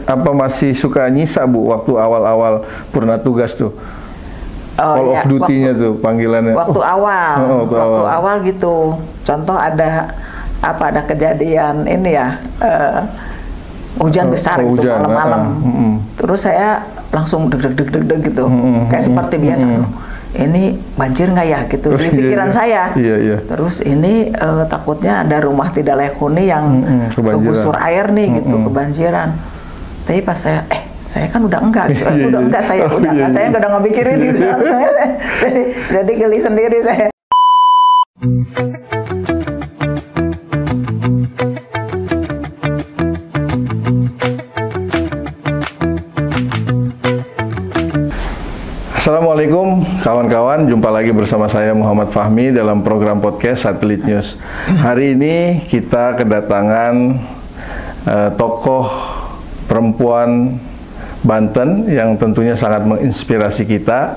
apa masih suka nyisa Bu waktu awal-awal purna tugas tuh? Call of Duty-nya tuh panggilannya. Waktu awal, waktu awal gitu. Contoh ada kejadian ini ya, hujan besar gitu malam-malam. Terus saya langsung deg gitu, kayak seperti biasa. Ini banjir nggak ya gitu di pikiran saya. Terus ini takutnya ada rumah tidak layak huni yang kegusur air nih gitu, kebanjiran. Tapi pas saya kan udah enggak, saya nggak udah ngepikirin gitu. jadi geli sendiri saya. Assalamualaikum kawan-kawan, jumpa lagi bersama saya Muhammad Fahmi dalam program podcast Satelit News. Hari ini kita kedatangan tokoh perempuan Banten yang tentunya sangat menginspirasi kita.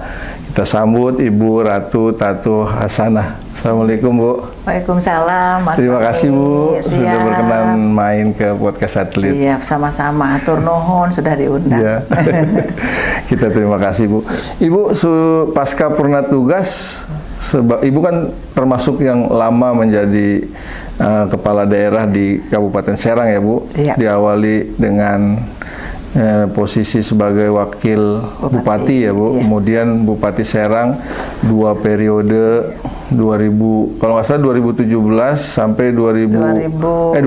Kita sambut Ibu Ratu Tatu Hasanah. Assalamualaikum Bu. Waalaikumsalam Mas. Terima kasih Bu sudah berkenan main ke podcast Satelit. Iya, sama-sama. Atur nuhun sudah diundang. Ya. Kita terima kasih Bu. Ibu pasca purna tugas, Ibu kan termasuk yang lama menjadi kepala daerah di Kabupaten Serang ya Bu. Iya. Diawali dengan posisi sebagai wakil bupati ya Bu, kemudian Bupati Serang 2 periode 2000 kalau nggak salah 2017 sampai 2016. 2010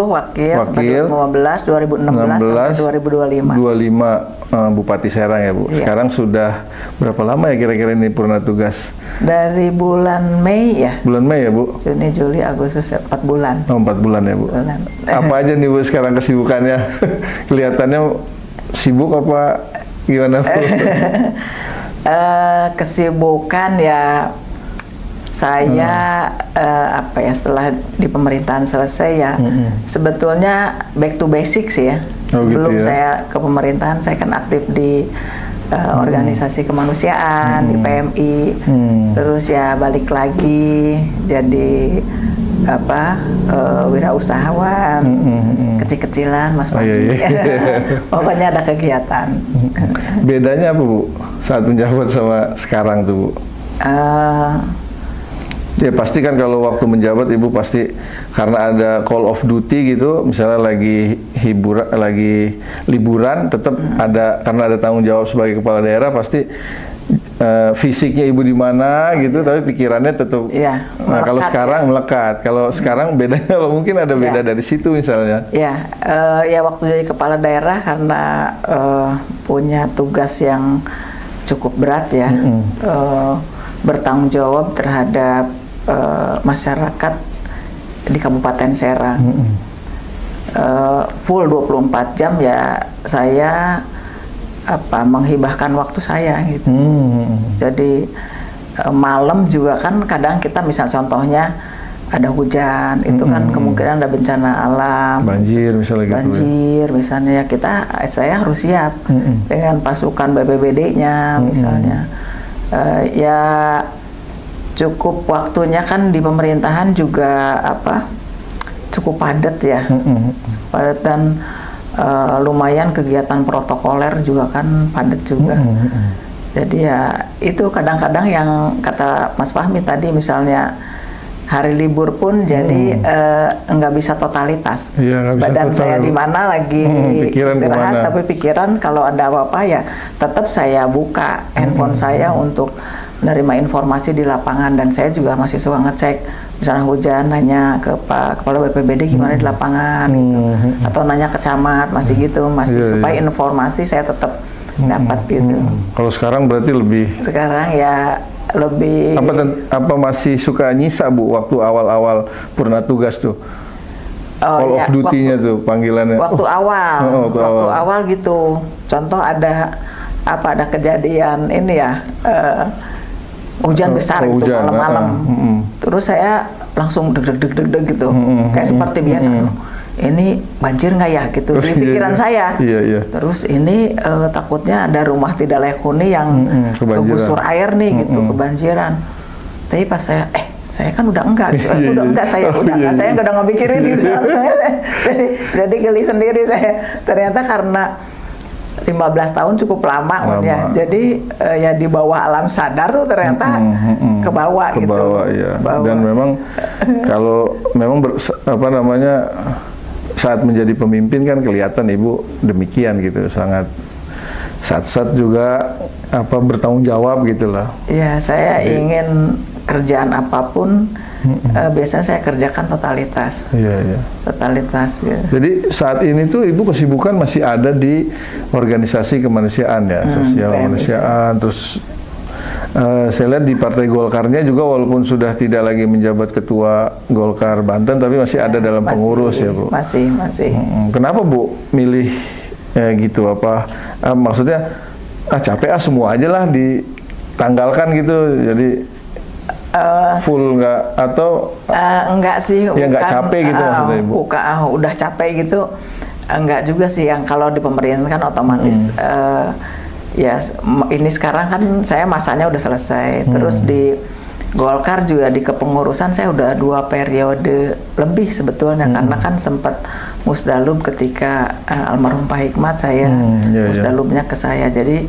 wakil 2015 2016 sampai 2025 Bupati Serang ya Bu. Sekarang sudah berapa lama ya kira-kira ini purna tugas? Dari bulan Mei ya. Bulan Mei ya Bu? Juni, Juli, Agustus, 4 bulan. Oh, 4 bulan ya Bu. Apa aja nih Bu sekarang kesibukannya? Kelihatannya sibuk apa gimana Bu? Kesibukan ya saya setelah di pemerintahan selesai ya sebetulnya back to basic sih ya. Sebelum gitu ya. Saya ke pemerintahan saya kan aktif di organisasi kemanusiaan di PMI, terus ya balik lagi jadi wirausahawan kecil-kecilan Mas Fahmi. Pokoknya ada kegiatan. Bedanya apa Bu saat menjabat sama sekarang tuh Bu? Ya pasti kan kalau waktu menjabat Ibu pasti karena ada call of duty gitu, misalnya lagi liburan tetap ada, karena ada tanggung jawab sebagai kepala daerah pasti fisiknya Ibu di mana gitu, tapi pikirannya tetap. Nah kalau sekarang melekat, kalau sekarang bedanya apa? Mungkin ada beda dari situ misalnya. Ya waktu jadi kepala daerah karena punya tugas yang cukup berat ya, bertanggung jawab terhadap masyarakat di Kabupaten Serang. Full 24 jam ya saya menghibahkan waktu saya gitu. Jadi malam juga kan kadang kita misal contohnya ada hujan, itu kan kemungkinan ada bencana alam, banjir misalnya gitu. Banjir misalnya ya saya harus siap dengan pasukan BPBD-nya misalnya. Ya cukup waktunya kan di pemerintahan juga cukup padat ya, padat dan lumayan kegiatan protokoler juga kan padat juga. Jadi ya itu kadang-kadang yang kata Mas Fahmi tadi misalnya hari libur pun jadi nggak bisa totalitas. Badan saya di mana lagi istirahat, tapi pikiran kalau ada apa-apa ya tetap saya buka handphone saya untuk menerima informasi di lapangan, dan saya juga masih suka ngecek misalnya hujan, nanya ke Pak Kepala BPBD gimana di lapangan gitu. Atau nanya ke camat masih gitu, supaya informasi saya tetap dapat gitu. Kalau sekarang berarti lebih apa masih suka nyisa Bu waktu awal-awal purna tugas tuh? Call of Duty-nya tuh panggilannya. Waktu awal gitu. Contoh ada kejadian ini ya, hujan besar gitu malam-malam. Terus saya langsung deg gitu, kayak seperti biasa. Ini banjir nggak ya gitu di pikiran saya. Terus ini takutnya ada rumah tidak layak huni yang kegusur air nih gitu, kebanjiran. Tapi pas saya saya kan udah enggak gitu. Udah enggak, saya udah nggak mikirin gitu. jadi geli sendiri saya. Ternyata karena 15 tahun cukup lama. Ya. Jadi ya di bawah alam sadar tuh ternyata ke bawah gitu. Ya. Dan memang kalau memang saat menjadi pemimpin kan kelihatan Ibu demikian gitu, sangat sat-sat juga bertanggung jawab gitulah. Ya, saya ingin kerjaan apapun biasanya saya kerjakan totalitas. Iya. Totalitas. Gitu. Jadi saat ini tuh Ibu kesibukan masih ada di organisasi kemanusiaan ya, sosial kemanusiaan. Terus saya lihat di Partai Golkarnya juga walaupun sudah tidak lagi menjabat ketua Golkar Banten, tapi masih ada dalam pengurus ya Bu. Masih. Kenapa Bu milih gitu maksudnya capek semua aja lah ditanggalkan gitu, jadi full nggak atau enggak sih, ya nggak capek gitu maksudnya Ibu? Udah capek gitu enggak juga sih, yang kalau di pemerintahan kan otomatis ya ini sekarang kan saya masanya udah selesai, terus di Golkar juga di kepengurusan saya udah 2 periode lebih sebetulnya, karena kan sempat musdalub ketika almarhum Pak Hikmat saya musdalubnya ke saya, jadi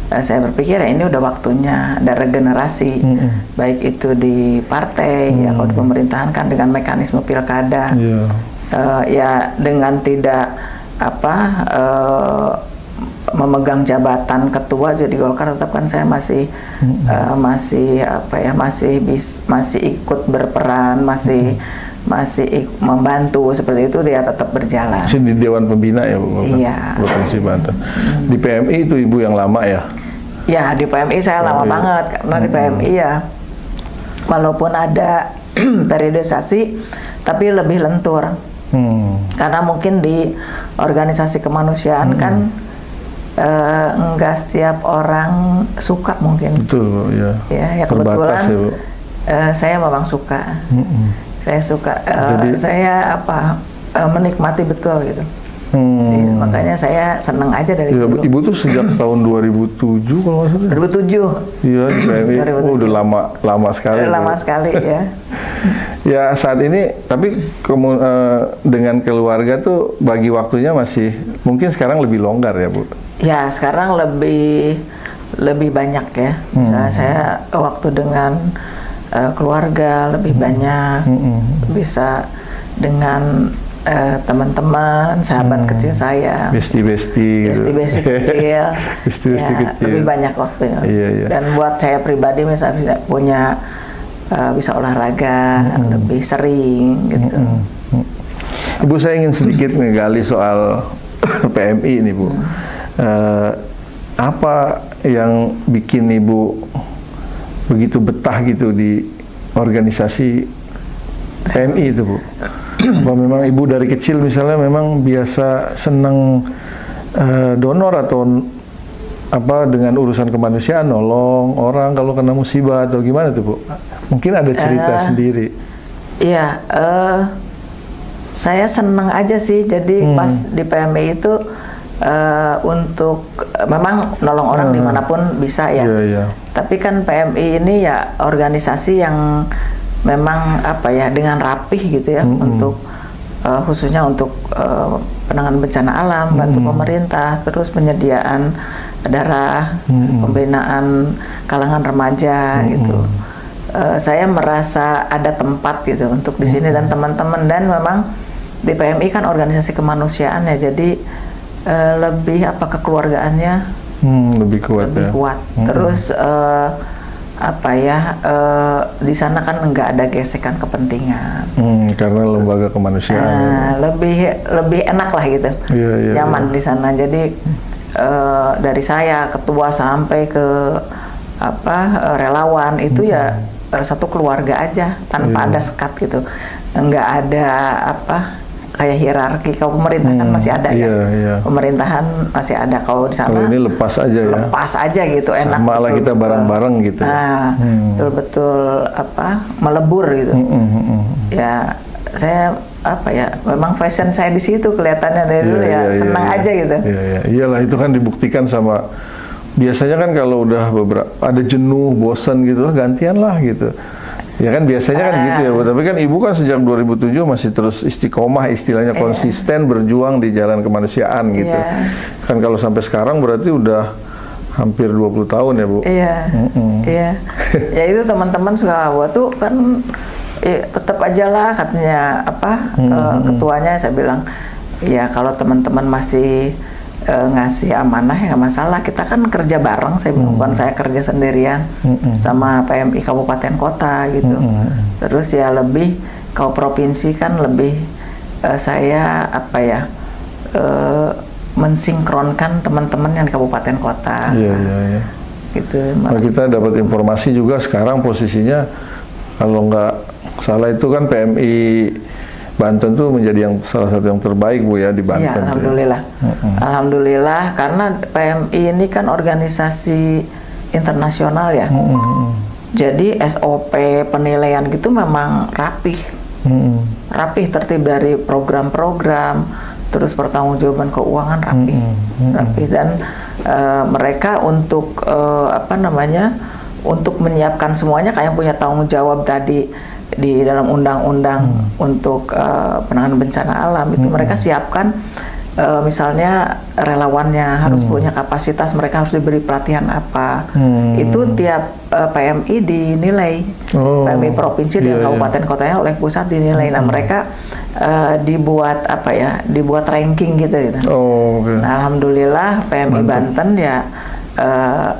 saya berpikir ya ini udah waktunya ada regenerasi, baik itu di partai ya, kalau di pemerintahan kan dengan mekanisme pilkada ya dengan tidak memegang jabatan ketua jadi Golkar, tetap kan saya masih masih ikut berperan, masih membantu seperti itu, dia tetap berjalan. Di Dewan Pembina ya Bu? Iya. Provinsi Banten. Di PMI itu Ibu yang lama ya? Ya, di PMI saya lama banget, karena di PMI ya walaupun ada periodisasi tapi lebih lentur. Karena mungkin di organisasi kemanusiaan kan enggak setiap orang suka mungkin. Betul ya. Ya kebetulan ya, Bu. Saya memang suka. Saya suka. Saya menikmati betul gitu. Jadi, makanya saya senang aja dari dulu. Ibu tuh sejak tahun 2007 kalau nggak salah. 2007. Iya di PMI. Udah lama sekali. Lama sekali ya. Ya saat ini tapi dengan keluarga tuh bagi waktunya masih mungkin sekarang lebih longgar ya Bu? Ya sekarang lebih banyak ya. Misalnya saya waktu dengan keluarga lebih banyak, bisa dengan teman-teman, sahabat kecil saya, besti kecil, lebih banyak waktunya. Dan buat saya pribadi misalnya punya bisa olahraga lebih sering gitu. Ibu, saya ingin sedikit ngegali soal PMI ini Bu. Apa yang bikin Ibu begitu betah gitu di organisasi PMI itu Bu? Apa memang Ibu dari kecil misalnya memang biasa senang donor atau dengan urusan kemanusiaan, nolong orang kalau kena musibah atau gimana tuh Bu? Mungkin ada cerita sendiri. Iya, saya senang aja sih. Jadi pas di PMI itu untuk memang nolong orang dimanapun bisa ya. Tapi kan PMI ini ya organisasi yang memang dengan rapih gitu ya, untuk khususnya untuk penanganan bencana alam, bantu pemerintah, terus penyediaan darah, pembinaan kalangan remaja gitu. Saya merasa ada tempat gitu untuk di sini dan teman-teman, dan memang di PMI kan organisasi kemanusiaan ya, jadi lebih kekeluargaannya lebih kuat. Terus di sana kan nggak ada gesekan kepentingan. Karena lembaga kemanusiaan. Lebih enak lah gitu. Nyaman di sana. Jadi dari saya ketua sampai ke relawan itu ya satu keluarga aja, tanpa ada sekat gitu. Nggak ada kayak hierarki. Kalau pemerintah kan masih ada ya. Pemerintahan masih ada. Kalau di sana kalau ini lepas aja ya. Lepas aja gitu, enak. Sama lah kita bareng-bareng gitu. Betul-betul melebur gitu. Ya saya memang fashion saya di situ kelihatannya dari dulu senang aja gitu. Iyalah, itu kan dibuktikan sama, biasanya kan kalau udah ada jenuh, bosan gitu, gantian lah gitu. Ya kan biasanya kan gitu ya Bu, tapi kan Ibu kan sejak 2007 masih terus istiqomah, istilahnya konsisten berjuang di jalan kemanusiaan gitu. Kan kalau sampai sekarang berarti udah hampir 20 tahun ya Bu? Iya, iya. Ya itu teman-teman suka, wah tuh kan tetap aja lah katanya ketuanya, saya bilang, ya kalau teman-teman masih ngasih amanah ya nggak masalah, kita kan kerja bareng, saya bilang, bukan saya kerja sendirian sama PMI kabupaten kota gitu. Terus ya lebih kalau provinsi kan lebih saya mensinkronkan teman-teman yang di kabupaten kota. Iya. Gitu. Nah, kita dapat informasi juga sekarang posisinya kalau nggak salah itu kan PMI Banten tuh menjadi salah satu yang terbaik Bu ya di Banten. Iya, alhamdulillah. Alhamdulillah, karena PMI ini kan organisasi internasional ya. Jadi SOP penilaian gitu memang rapih. Rapih, tertib dari program-program, terus pertanggungjawaban keuangan rapih. Rapih, dan mereka untuk untuk menyiapkan semuanya kayak punya tanggung jawab tadi di dalam undang-undang untuk penanganan bencana alam itu mereka siapkan, misalnya relawannya harus punya kapasitas, mereka harus diberi pelatihan apa, itu tiap PMI dinilai, PMI provinsi dan kabupaten kotanya oleh pusat dinilai. Nah mereka dibuat dibuat ranking gitu. Nah, alhamdulillah PMI Banten ya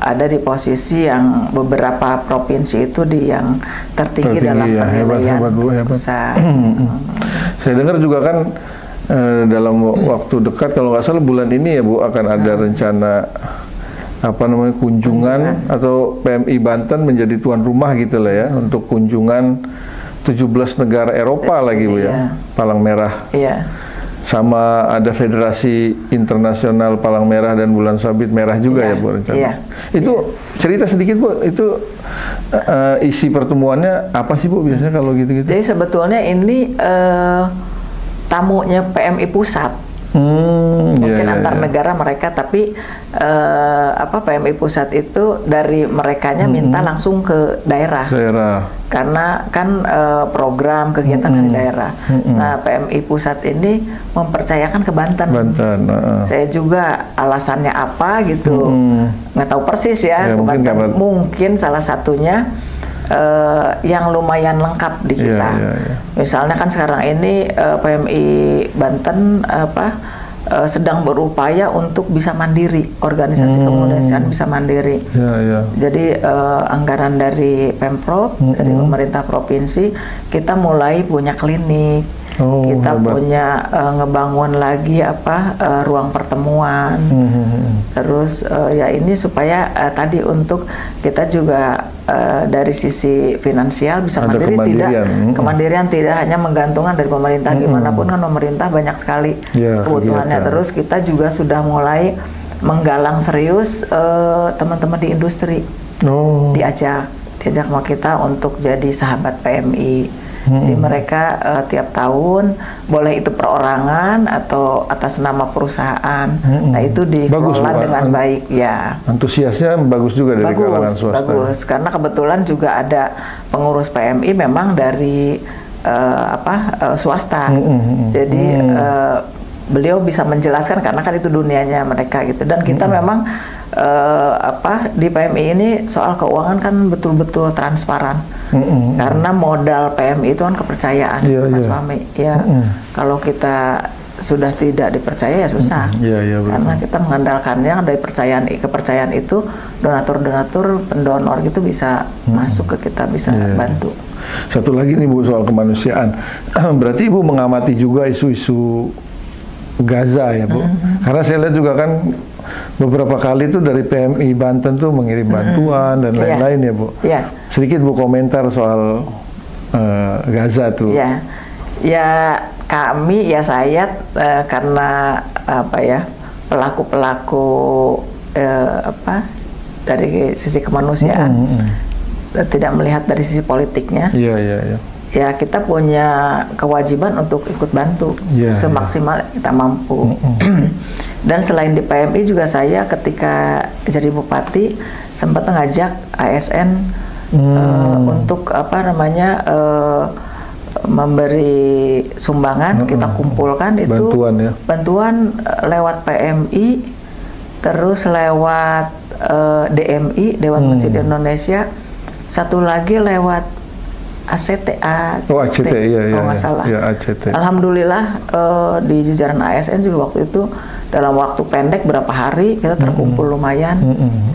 ada di posisi yang beberapa provinsi itu yang tertinggi dalam penilaian pusat. Saya dengar juga kan dalam waktu dekat, kalau nggak salah bulan ini ya Bu, akan ada rencana kunjungan atau PMI Banten menjadi tuan rumah gitu lah ya, untuk kunjungan 17 negara Eropa lagi Bu ya, Palang Merah. Sama ada Federasi Internasional Palang Merah dan Bulan Sabit Merah juga ya Bu rencana. Itu cerita sedikit Bu, itu isi pertemuannya apa sih Bu biasanya kalau gitu-gitu? Jadi sebetulnya ini tamunya PMI pusat. Mungkin antar negara mereka, tapi PMI pusat itu dari merekanya minta langsung ke daerah. Karena kan program kegiatan dari daerah. Nah, PMI pusat ini mempercayakan ke Banten. Saya juga alasannya apa gitu, nggak tahu persis ya. Mungkin salah satunya yang lumayan lengkap di kita. Misalnya kan sekarang ini PMI Banten sedang berupaya untuk bisa mandiri, organisasi kemanusiaan bisa mandiri. Jadi anggaran dari Pemprov, dari pemerintah provinsi, kita mulai punya klinik, kita punya ngebangun lagi ruang pertemuan. Terus ya ini supaya tadi untuk kita juga dari sisi finansial bisa mandiri, kemandirian tidak hanya menggantungkan dari pemerintah. Gimana pun kan pemerintah banyak sekali kebutuhannya. Terus kita juga sudah mulai menggalang serius teman-teman di industri, diajak sama kita untuk jadi sahabat PMI. Jadi mereka tiap tahun boleh itu perorangan atau atas nama perusahaan. Nah itu dikelola dengan baik ya. Antusiasnya bagus juga dari kalangan swasta. Bagus, karena kebetulan juga ada pengurus PMI memang dari swasta. Jadi beliau bisa menjelaskan karena kan itu dunianya mereka gitu. Dan kita memang di PMI ini soal keuangan kan betul-betul transparan. Karena modal PMI itu kan kepercayaan, Mas Fahmi. Ya, kalau kita sudah tidak dipercaya ya susah. Karena kita mengandalkannya dari kepercayaan itu, donatur-donatur, pendonor gitu bisa masuk ke kita, bisa bantu. Satu lagi nih Bu, soal kemanusiaan. Berarti Ibu mengamati juga isu-isu Gaza ya Bu? Karena saya lihat juga kan beberapa kali itu dari PMI Banten tuh mengirim bantuan dan lain-lain ya Bu. Sedikit Bu komentar soal Gaza tuh. Ya kami, ya saya karena pelaku-pelaku dari sisi kemanusiaan, tidak melihat dari sisi politiknya. Ya kita punya kewajiban untuk ikut bantu semaksimal kita mampu. Dan selain di PMI juga saya ketika jadi bupati sempat mengajak ASN untuk apa namanya memberi sumbangan, kita kumpulkan itu bantuan lewat PMI, terus lewat DMI, Dewan Masjid Indonesia, satu lagi lewat ACT, iya, nggak salah. Ya, ACT. Alhamdulillah di jajaran ASN juga waktu itu dalam waktu pendek berapa hari kita terkumpul lumayan,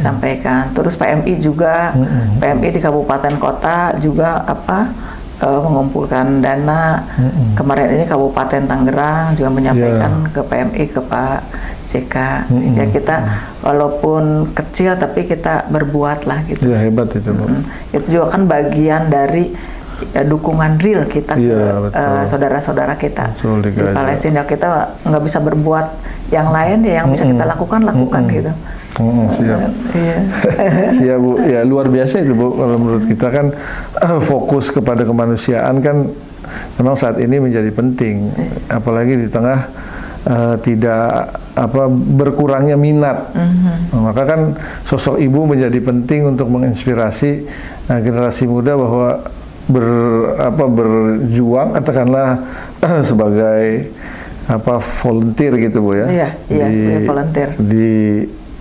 sampaikan. Terus PMI juga, PMI di kabupaten kota juga mengumpulkan dana. Kemarin ini Kabupaten Tangerang juga menyampaikan ke PMI, ke Pak JK. Ya kita walaupun kecil tapi kita berbuat lah gitu. Ya, hebat itu, Bu. Itu juga kan bagian dari dukungan real kita ke saudara-saudara kita di Palestina. Kita nggak bisa berbuat yang lain, ya yang bisa kita lakukan gitu. Siap. Iya. Siap, Bu. Ya, luar biasa itu, Bu. Kalau menurut kita kan fokus kepada kemanusiaan kan memang saat ini menjadi penting, apalagi di tengah tidak berkurangnya minat. Maka kan sosok ibu menjadi penting untuk menginspirasi generasi muda bahwa berjuang, katakanlah sebagai volunteer gitu, Bu ya. Iya, sebagai volunteer di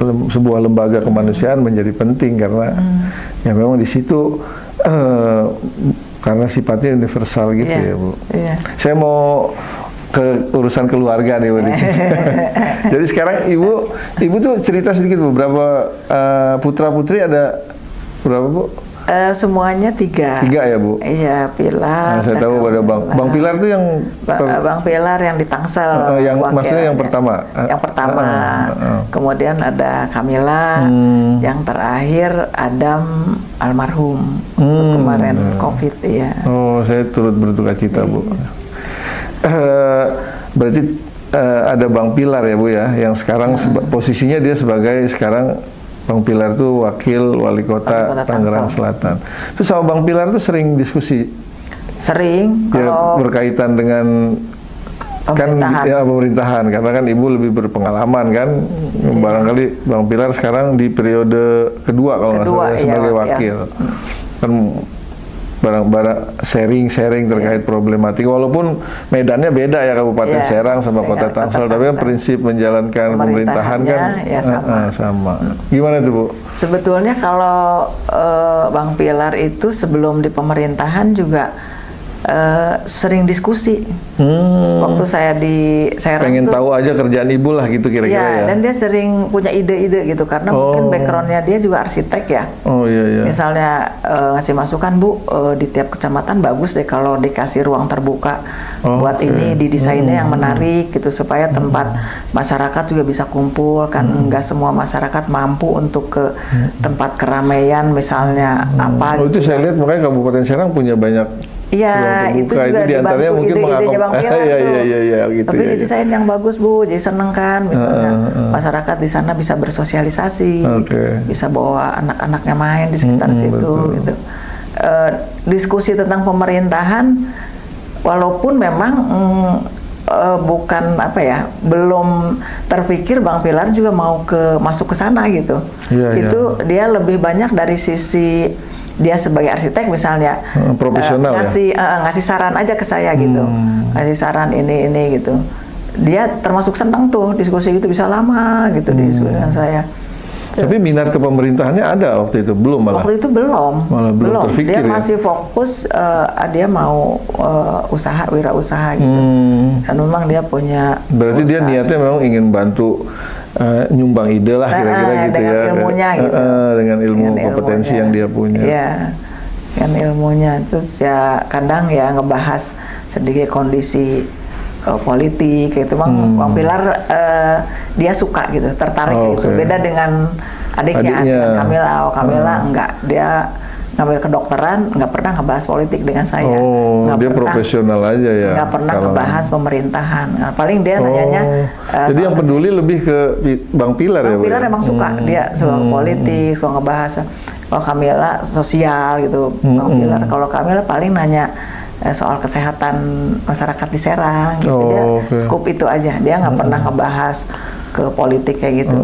sebuah lembaga kemanusiaan menjadi penting karena ya memang di situ karena sifatnya universal gitu, ya, Bu. Iya. Saya mau ke urusan keluarga nih, Bu. Jadi sekarang ibu tuh cerita sedikit, Bu, berapa putra putri, ada berapa, Bu? Semuanya 3. 3 ya, Bu? Iya, Pilar. Nah, saya tahu ada Bang Pilar tuh yang Bang Pilar yang di Tangsel. Yang maksudnya yang pertama. Yang pertama. Kemudian ada Kamila. Yang terakhir Adam almarhum kemarin COVID, ya. Oh, saya turut berduka cita, Bu. Berarti ada Bang Pilar ya, Bu ya, yang sekarang posisinya dia sebagai Bang Pilar tuh wakil wali kota Tangerang Selatan. Terus sama Bang Pilar tuh sering diskusi. Sering. Ya, berkaitan dengan pemerintahan, karena kan ibu lebih berpengalaman kan. Barangkali Bang Pilar sekarang di periode kedua kalau nggak salah sebagai wakil. Kan barang sharing terkait problematika, walaupun medannya beda ya, Kabupaten Serang sama Kota Tangsel, tapi kan prinsip menjalankan pemerintahan kan sama. Gimana itu, Bu? Sebetulnya kalau Bang Pilar itu sebelum di pemerintahan juga sering diskusi. Waktu saya di Serang pengen tahu aja kerjaan ibu lah gitu kira-kira ya. Dan dia sering punya ide-ide gitu karena mungkin backgroundnya dia juga arsitek ya. Iya. Misalnya ngasih masukan, Bu, di tiap kecamatan bagus deh kalau dikasih ruang terbuka buat ini, didesainnya yang menarik gitu supaya tempat masyarakat juga bisa kumpul kan. Nggak semua masyarakat mampu untuk ke tempat keramaian misalnya itu saya lihat makanya Kabupaten Serang punya banyak. Iya, itu juga diantaranya mungkin Bang Pilar gitu. Tapi didesain yang bagus, Bu, jadi seneng kan, misalnya masyarakat di sana bisa bersosialisasi, bisa bawa anak-anaknya main di sekitar situ, gitu. Diskusi tentang pemerintahan, walaupun memang bukan belum terpikir Bang Pilar juga mau masuk ke sana gitu. Dia lebih banyak dari sisi dia sebagai arsitek misalnya profesional ngasih saran aja ke saya gitu, ngasih saran ini gitu. Dia termasuk senang tuh diskusi gitu, bisa lama gitu diskusi dengan saya. Tapi minat ke pemerintahannya ada waktu itu belum malah? Waktu itu belum terpikir, dia masih fokus dia mau wirausaha gitu. Dan memang dia punya. Berarti dia niatnya memang ingin bantu nyumbang ide lah kira-kira gitu dengan ya. Ilmunya gitu. Dengan ilmu kompetensi yang dia punya. Iya, dengan ilmunya. Terus ya kadang ya ngebahas sedikit kondisi politik gitu. Bang Pilar dia suka gitu, tertarik gitu. Beda dengan adiknya. Kamila enggak, dia ngambil kedokteran, nggak pernah ngebahas politik dengan saya. Dia profesional aja ya. Nggak pernah ngebahas pemerintahan. Paling dia nanyanya. Jadi yang peduli lebih ke Bang Pilar ya? Bang Pilar emang suka, dia suka politik, suka ngebahas. Kalau Kamila sosial gitu, Bang Pilar. Kalau Kamila paling nanya soal kesehatan masyarakat di Serang gitu. Dia scoop itu aja, dia nggak pernah ngebahas ke politik kayak gitu.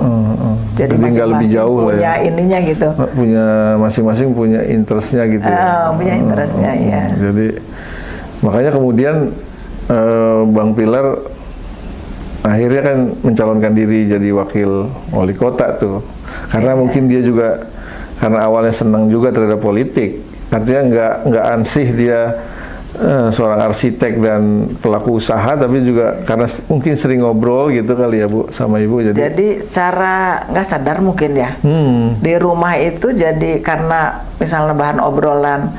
Jadi nggak lebih jauh punya lah ya. ininya gitu. Punya masing-masing punya interestnya gitu. Punya interestnya ya. Jadi makanya kemudian Bang Pilar akhirnya kan mencalonkan diri jadi wakil wali kota tuh. Karena mungkin dia juga karena awalnya senang juga terhadap politik. Artinya nggak ansih dia seorang arsitek dan pelaku usaha, tapi juga karena mungkin sering ngobrol gitu kali ya Bu sama Ibu. Jadi cara nggak sadar mungkin ya di rumah itu, jadi karena misalnya bahan obrolan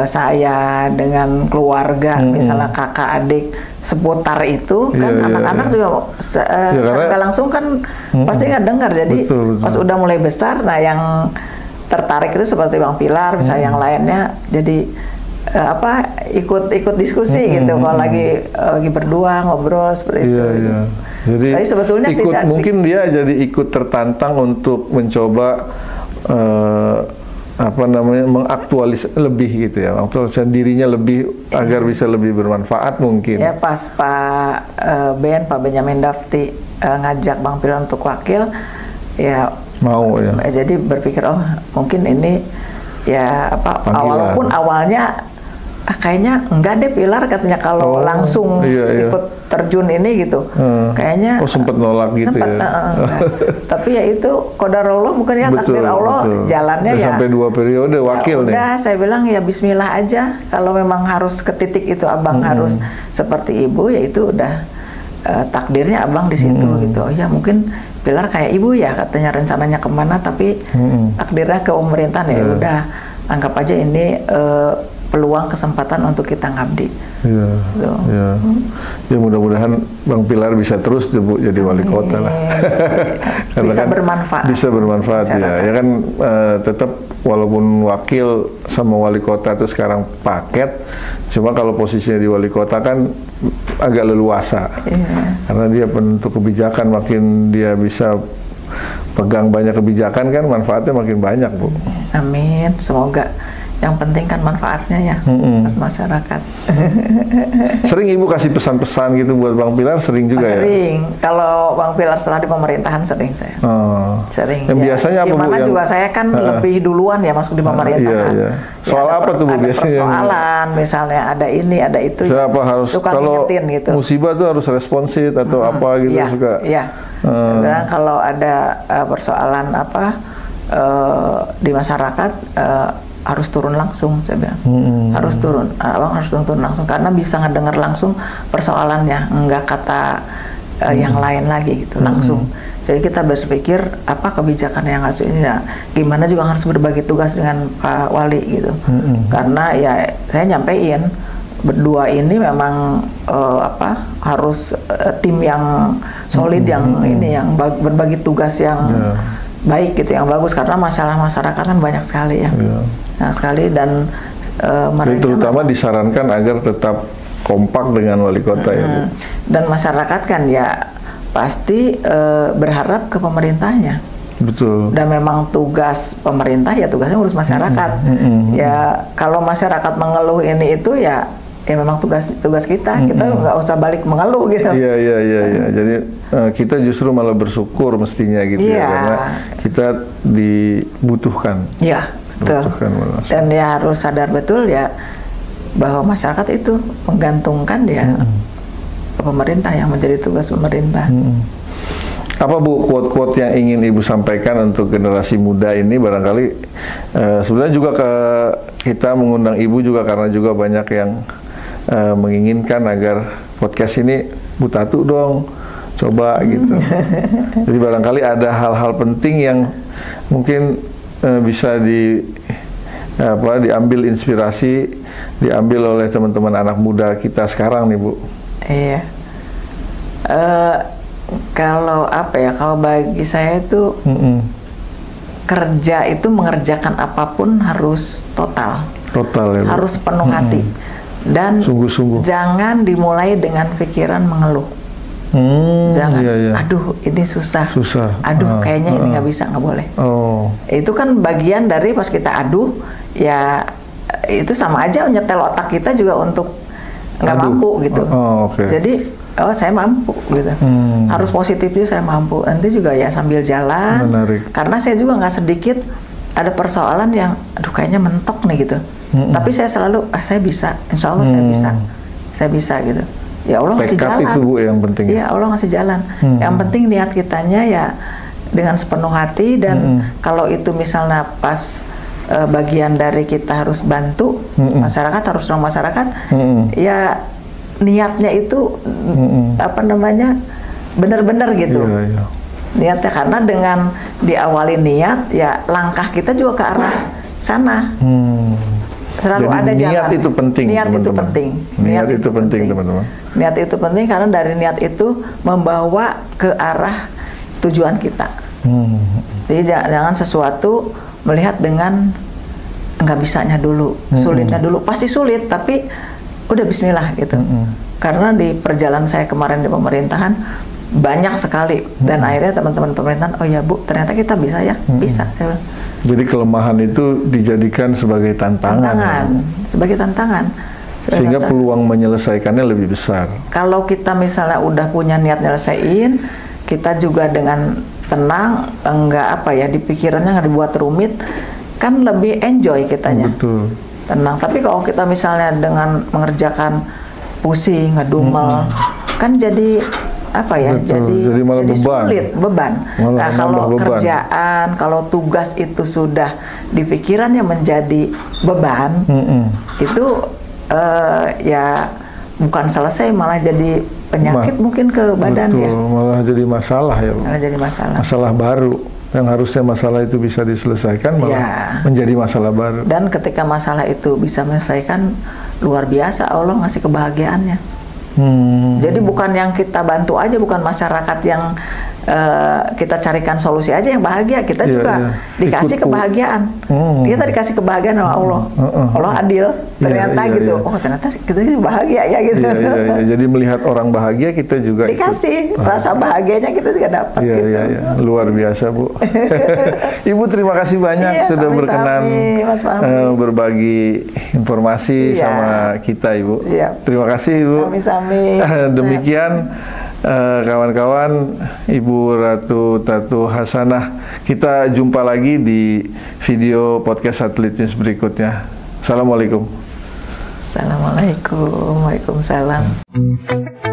saya dengan keluarga, misalnya kakak adik seputar itu kan anak-anak juga nggak langsung kan pasti nggak dengar. Jadi betul. Pas udah mulai besar, nah yang tertarik itu seperti Bang Pilar, misalnya yang lainnya jadi ikut diskusi gitu kalau lagi berdua ngobrol seperti itu. Iya. Jadi tapi sebetulnya mungkin dia jadi ikut tertantang untuk mencoba mengaktualisasi lebih gitu ya, aktualisasi dirinya lebih agar bisa lebih bermanfaat mungkin. Ya pas Pak Benjamin Dafti ngajak Bang Pilar untuk wakil, ya mau ya. Jadi berpikir mungkin ini ya walaupun awalnya kayaknya enggak deh Pilar katanya kalau langsung ikut terjun ini gitu. Kayaknya sempat nolak gitu ya. Tapi ya itu qadarullah mungkin ya, takdir Allah jalannya ya. Sampai 2 periode wakil nih. Udah saya bilang ya bismillah aja. Kalau memang harus ke titik itu Abang harus seperti Ibu, ya itu udah takdirnya Abang di situ gitu. Ya mungkin Pilar kayak Ibu ya katanya rencananya kemana, tapi takdirnya ke pemerintahan ya udah anggap aja ini peluang kesempatan untuk kita ngabdi. Iya. Ya mudah-mudahan Bang Pilar bisa terus Bu jadi wali kota lah. Bisa bermanfaat. Bisa bermanfaat ya. Ya kan tetap walaupun wakil sama wali kota itu sekarang paket, cuma kalau posisinya di wali kota kan agak leluasa. Karena dia penentu kebijakan, makin dia bisa pegang banyak kebijakan kan manfaatnya makin banyak Bu. Amin, semoga. Yang penting kan manfaatnya ya buat masyarakat. Sering Ibu kasih pesan-pesan gitu buat Bang Pilar, sering juga ya? Sering. Kalau Bang Pilar setelah di pemerintahan sering saya. Sering. Yang biasanya apa Bu? Gimana juga saya kan lebih duluan ya masuk di pemerintahan. Iya. Soal apa tuh Bu biasanya? Persoalan, misalnya ada ini, ada itu. Siapa harus kalau gitu. Musibah tuh harus responsif atau apa gitu suka? Iya. Sebenarnya kalau ada persoalan di masyarakat harus turun langsung, saya bilang. Harus turun, Abang harus turun langsung karena bisa ngedengar langsung persoalannya, enggak kata yang lain lagi gitu, langsung. Jadi kita berpikir apa kebijakan yang harus ini, gimana juga harus berbagi tugas dengan Pak Wali gitu. Karena ya saya nyampein berdua ini memang harus tim yang solid, yang ini yang berbagi tugas yang baik gitu, yang bagus, karena masalah masyarakat kan banyak sekali ya. Nah, sekali dan mereka terutama disarankan agar tetap kompak dengan wali kota ya Bu. Dan masyarakat kan ya pasti berharap ke pemerintahnya. Betul. Dan memang tugas pemerintah ya tugasnya urus masyarakat. Ya kalau masyarakat mengeluh ini itu ya memang tugas kita. Kita nggak usah balik mengeluh gitu. Iya. Jadi kita justru malah bersyukur mestinya gitu ya, karena kita dibutuhkan. Iya, betul. Dan ya harus sadar betul ya bahwa masyarakat itu menggantungkan ya pemerintah, yang menjadi tugas pemerintah. Apa Bu quote-quote yang ingin Ibu sampaikan untuk generasi muda ini, barangkali sebenarnya juga kita mengundang Ibu juga karena juga banyak yang menginginkan agar podcast ini Bu Tatu dong coba gitu. Jadi barangkali ada hal-hal penting yang mungkin bisa diambil inspirasi, diambil oleh teman-teman anak muda kita sekarang nih Bu. Iya. Kalau kalau bagi saya itu kerja itu mengerjakan apapun harus total ya, Bu. Harus penuh hati dan sungguh-sungguh. Jangan dimulai dengan pikiran mengeluh. Jangan, aduh ini susah. Aduh kayaknya ini nggak bisa, nggak boleh. Itu kan bagian dari pas kita aduh, ya itu sama aja nyetel otak kita juga untuk nggak mampu gitu. Jadi oh saya mampu gitu. Harus positif juga, saya mampu. Nanti juga ya sambil jalan. Menarik. Karena saya juga nggak sedikit ada persoalan yang aduh kayaknya mentok nih gitu. Tapi saya selalu saya bisa, insya Allah saya bisa gitu. Ya Allah ngasih Tekad jalan. itu Bu yang penting. Iya, Allah ngasih jalan. Yang penting niat kitanya ya dengan sepenuh hati, dan kalau itu misalnya pas bagian dari kita harus bantu masyarakat, harus nolong masyarakat, ya niatnya itu apa namanya benar-benar gitu. Iya. Niatnya, karena dengan diawali niat ya langkah kita juga ke arah sana. Selalu Jadi ada niat jalan. itu penting, Niat itu teman-teman. penting. Niat itu penting, teman-teman. Niat itu penting karena dari niat itu membawa ke arah tujuan kita. Jadi jangan sesuatu melihat dengan nggak bisanya dulu, sulitnya dulu. Pasti sulit, tapi udah bismillah gitu. Karena di perjalanan saya kemarin di pemerintahan banyak sekali, dan akhirnya teman-teman pemerintahan, oh ya Bu, ternyata kita bisa ya, bisa. Saya bilang, jadi kelemahan itu dijadikan sebagai tantangan. Sebagai tantangan. Sehingga peluang menyelesaikannya lebih besar. Kalau kita misalnya udah punya niat nyelesain, kita juga dengan tenang, enggak apa ya, di pikirannya nggak dibuat rumit, kan lebih enjoy kitanya. Betul. Tenang. Tapi kalau kita misalnya dengan mengerjakan pusing, ngedumel, kan jadi apa ya? Betul. Jadi malah beban. Sulit, beban. Malah nah, kalau beban. kerjaan, kalau tugas itu sudah di pikirannya menjadi beban, itu ya bukan selesai, malah jadi penyakit mungkin ke badan. Betul, ya. malah jadi masalah ya. Malah jadi masalah. Masalah baru. Yang harusnya masalah itu bisa diselesaikan malah menjadi masalah baru. Dan ketika masalah itu bisa menyelesaikan, luar biasa Allah ngasih kebahagiaannya. Jadi bukan yang kita bantu aja, bukan masyarakat yang kita carikan solusi aja yang bahagia, kita juga dikasih kebahagiaan. Kita dikasih kebahagiaan sama Allah. Allah adil, ternyata gitu. Oh ternyata kita juga bahagia ya gitu. Jadi melihat orang bahagia, kita juga dikasih rasa bahagianya, kita juga dapat. Gitu. Luar biasa Bu. Ibu terima kasih banyak sudah berkenan berbagi informasi sama kita Ibu. Terima kasih Ibu. Demikian kawan-kawan, Ibu Ratu Tatu Hasanah. Kita jumpa lagi di video podcast Satelit News berikutnya. Assalamualaikum. Assalamualaikum. Waalaikumsalam.